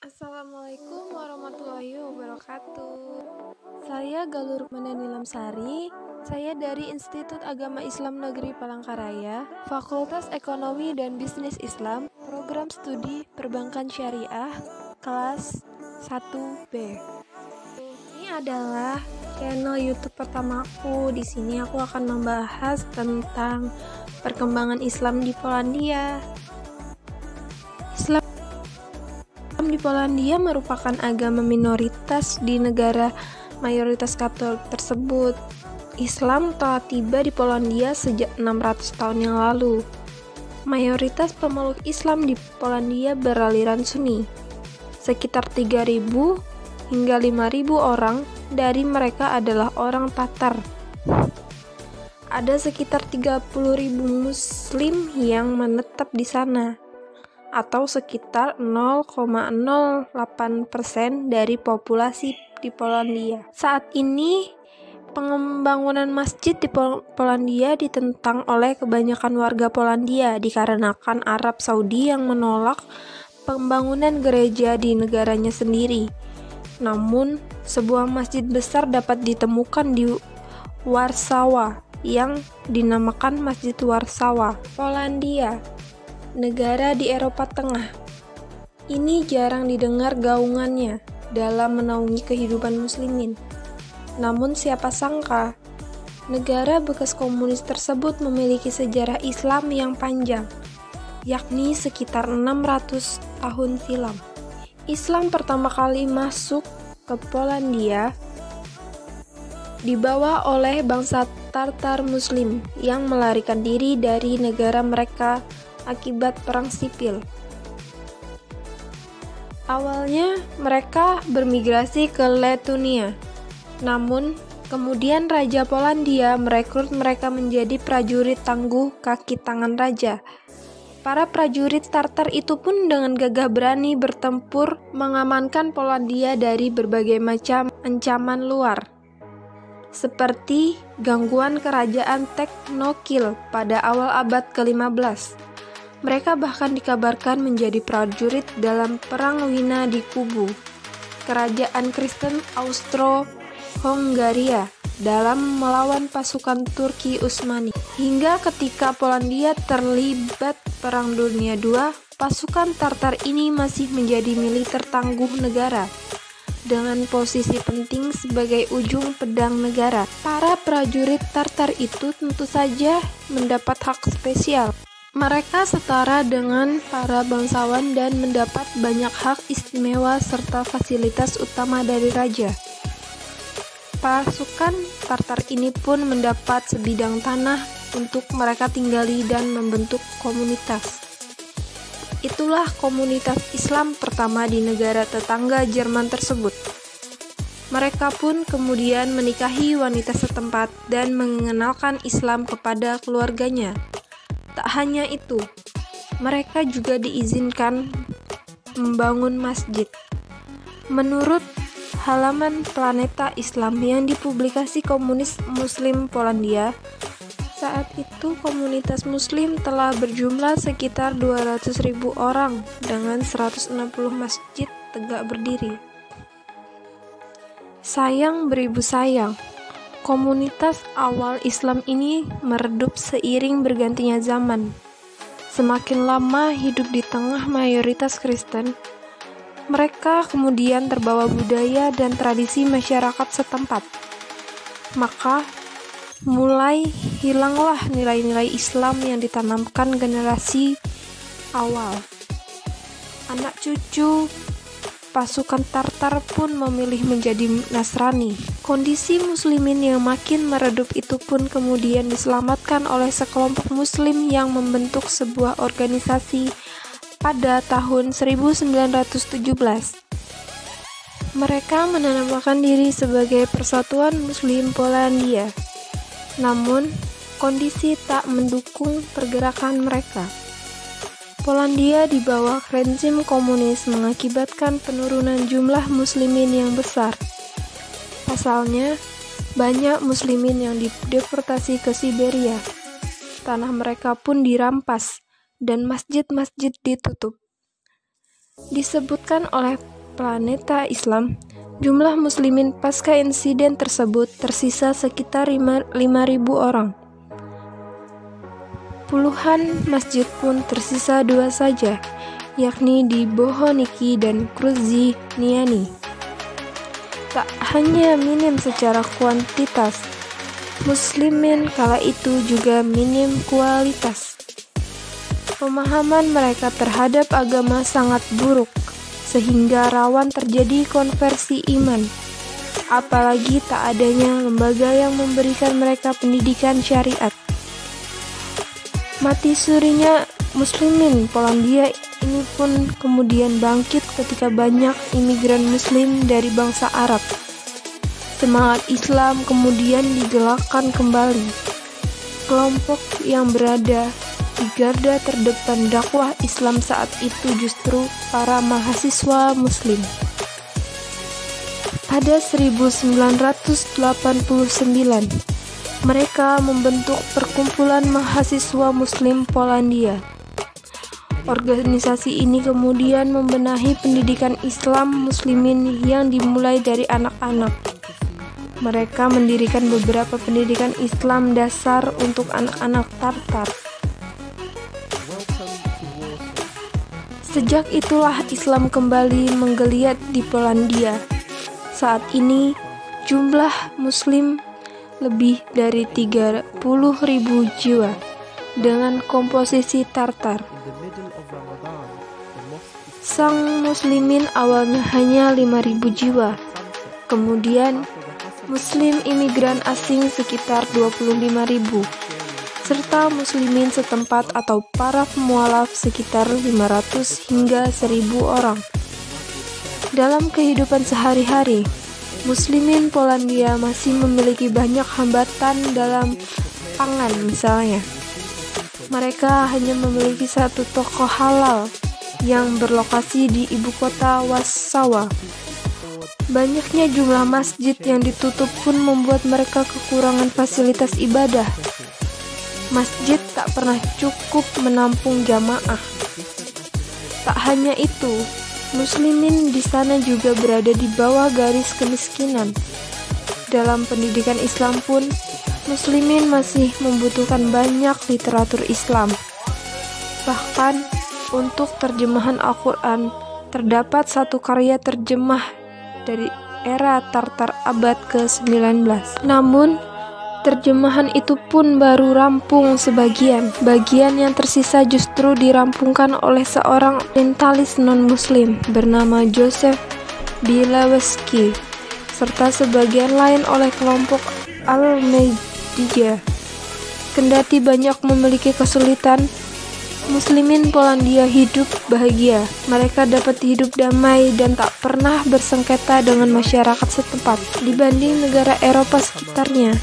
Assalamualaikum warahmatullahi wabarakatuh. Saya Galur Manani Lamsari. Saya dari Institut Agama Islam Negeri Palangkaraya, Fakultas Ekonomi dan Bisnis Islam, Program Studi Perbankan Syariah, kelas 1B. Ini adalah channel YouTube pertamaku. Di sini aku akan membahas tentang perkembangan Islam di Polandia. Islam di Polandia merupakan agama minoritas di negara mayoritas Katolik tersebut. Islam telah tiba di Polandia sejak 600 tahun yang lalu. Mayoritas pemeluk Islam di Polandia beraliran Sunni. Sekitar 3.000 hingga 5.000 orang dari mereka adalah orang Tatar. Ada sekitar 30.000 Muslim yang menetap di sana, atau sekitar 0,08% dari populasi di Polandia. Saat ini, pembangunan masjid di Polandia ditentang oleh kebanyakan warga Polandia dikarenakan Arab Saudi yang menolak pembangunan gereja di negaranya sendiri. Namun, sebuah masjid besar dapat ditemukan di Warsawa yang dinamakan Masjid Warsawa. Polandia, negara di Eropa Tengah. Ini jarang didengar gaungannya dalam menaungi kehidupan muslimin. Namun siapa sangka, negara bekas komunis tersebut memiliki sejarah Islam yang panjang, yakni sekitar 600 tahun silam. Islam pertama kali masuk ke Polandia dibawa oleh bangsa Tatar Muslim yang melarikan diri dari negara mereka akibat perang sipil. Awalnya mereka bermigrasi ke Lituania, namun kemudian Raja Polandia merekrut mereka menjadi prajurit tangguh kaki tangan raja. Para prajurit Tartar itu pun dengan gagah berani bertempur mengamankan Polandia dari berbagai macam ancaman luar, seperti gangguan kerajaan Teknokil pada awal abad ke-15. Mereka bahkan dikabarkan menjadi prajurit dalam Perang Wina di Kubu, kerajaan Kristen Austro-Hongaria, dalam melawan pasukan Turki Utsmani. Hingga ketika Polandia terlibat Perang Dunia II, pasukan Tartar ini masih menjadi militer tangguh negara, dengan posisi penting sebagai ujung pedang negara. Para prajurit Tartar itu tentu saja mendapat hak spesial. Mereka setara dengan para bangsawan dan mendapat banyak hak istimewa serta fasilitas utama dari raja. Pasukan Tartar ini pun mendapat sebidang tanah untuk mereka tinggali dan membentuk komunitas. Itulah komunitas Islam pertama di negara tetangga Jerman tersebut. Mereka pun kemudian menikahi wanita setempat dan mengenalkan Islam kepada keluarganya. Tak hanya itu, mereka juga diizinkan membangun masjid. Menurut halaman Planeta Islam yang dipublikasi Komunis Muslim Polandia, saat itu komunitas muslim telah berjumlah sekitar 200.000 orang dengan 160 masjid tegak berdiri. Sayang beribu sayang, komunitas awal Islam ini meredup seiring bergantinya zaman. Semakin lama hidup di tengah mayoritas Kristen, mereka kemudian terbawa budaya dan tradisi masyarakat setempat. Maka, mulai hilanglah nilai-nilai Islam yang ditanamkan generasi awal. Anak cucu pasukan Tartar pun memilih menjadi Nasrani. Kondisi muslimin yang makin meredup itu pun kemudian diselamatkan oleh sekelompok muslim yang membentuk sebuah organisasi pada tahun 1917. Mereka menamakan diri sebagai Persatuan Muslim Polandia. Namun, kondisi tak mendukung pergerakan mereka. Polandia di bawah rezim komunis mengakibatkan penurunan jumlah muslimin yang besar. Pasalnya, banyak muslimin yang dideportasi ke Siberia. Tanah mereka pun dirampas dan masjid-masjid ditutup. Disebutkan oleh Planeta Islam, jumlah muslimin pasca insiden tersebut tersisa sekitar 5.000 orang. Puluhan masjid pun tersisa 2 saja, yakni di Bohoniki dan Kruzinyani. Tak hanya minim secara kuantitas, muslimin kala itu juga minim kualitas. Pemahaman mereka terhadap agama sangat buruk, sehingga rawan terjadi konversi iman. Apalagi tak adanya lembaga yang memberikan mereka pendidikan syariat. Mati surinya muslimin Polandia ini pun kemudian bangkit ketika banyak imigran muslim dari bangsa Arab. Semangat Islam kemudian digelakkan kembali. Kelompok yang berada di garda terdepan dakwah Islam saat itu justru para mahasiswa muslim. Pada 1989, mereka membentuk Perkumpulan Mahasiswa Muslim Polandia. Organisasi ini kemudian membenahi pendidikan Islam muslimin yang dimulai dari anak-anak. Mereka mendirikan beberapa pendidikan Islam dasar untuk anak-anak Tartar. Sejak itulah Islam kembali menggeliat di Polandia. Saat ini jumlah muslim lebih dari 30.000 jiwa dengan komposisi Tartar. Sang muslimin awalnya hanya 5.000 jiwa. Kemudian muslim imigran asing sekitar 25.000. Serta muslimin setempat atau para pemualaf sekitar 500 hingga 1.000 orang. Dalam kehidupan sehari-hari, muslimin Polandia masih memiliki banyak hambatan dalam pangan misalnya. Mereka hanya memiliki satu toko halal yang berlokasi di ibu kota Warsawa. Banyaknya jumlah masjid yang ditutup pun membuat mereka kekurangan fasilitas ibadah. Masjid tak pernah cukup menampung jamaah. Tak hanya itu, muslimin di sana juga berada di bawah garis kemiskinan. Dalam pendidikan Islam pun, muslimin masih membutuhkan banyak literatur Islam. Bahkan, untuk terjemahan Al-Quran, terdapat satu karya terjemah dari era Tartar abad ke-19. Namun, terjemahan itu pun baru rampung sebagian. Bagian yang tersisa justru dirampungkan oleh seorang orientalis non-muslim bernama Joseph Bielawski, serta sebagian lain oleh kelompok Al-Medija. Kendati banyak memiliki kesulitan, muslimin Polandia hidup bahagia. Mereka dapat hidup damai dan tak pernah bersengketa dengan masyarakat setempat. Dibanding negara Eropa sekitarnya,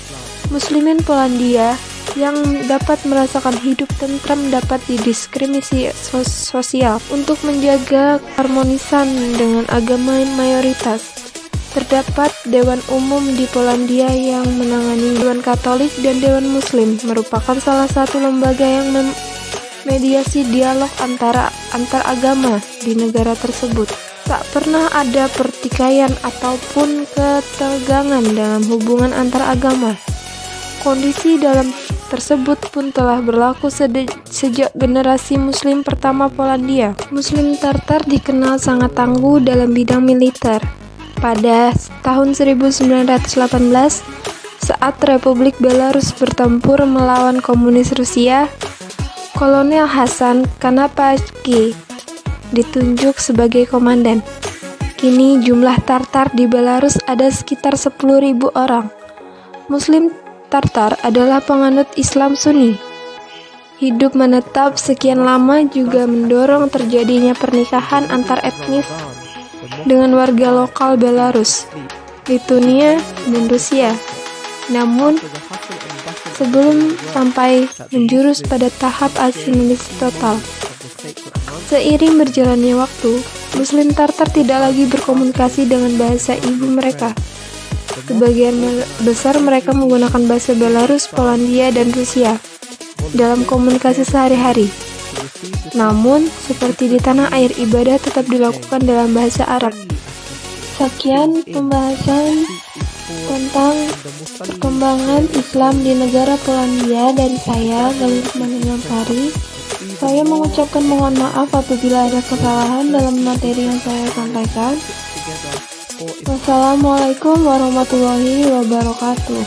muslimin Polandia yang dapat merasakan hidup tentram dapat didiskriminasi sosial. Untuk menjaga harmonisan dengan agama mayoritas, terdapat Dewan Umum di Polandia yang menangani Dewan Katolik dan Dewan Muslim, merupakan salah satu lembaga yang mediasi dialog antar agama di negara tersebut. Tak pernah ada pertikaian ataupun ketegangan dalam hubungan antar agama. Kondisi dalam tersebut pun telah berlaku sejak generasi muslim pertama Polandia. Muslim Tartar dikenal sangat tangguh dalam bidang militer. Pada tahun 1918, saat Republik Belarus bertempur melawan komunis Rusia, Kolonel Hasan Kanapaki ditunjuk sebagai komandan. Kini jumlah Tartar di Belarus ada sekitar 10.000 orang. Muslim Tartar adalah penganut Islam Sunni. Hidup menetap sekian lama juga mendorong terjadinya pernikahan antar etnis dengan warga lokal Belarus, Lituania, dan Rusia. Namun, sebelum sampai menjurus pada tahap asimilasi total. Seiring berjalannya waktu, Muslim Tartar tidak lagi berkomunikasi dengan bahasa ibu mereka. Sebagian besar mereka menggunakan bahasa Belarus, Polandia, dan Rusia dalam komunikasi sehari-hari. Namun, seperti di tanah air, ibadah tetap dilakukan dalam bahasa Arab. Sekian pembahasan tentang perkembangan Islam di negara Polandia dari saya, Galuh Rukmana Nilamsari. Saya mengucapkan mohon maaf apabila ada kesalahan dalam materi yang saya sampaikan. Wassalamualaikum warahmatullahi wabarakatuh.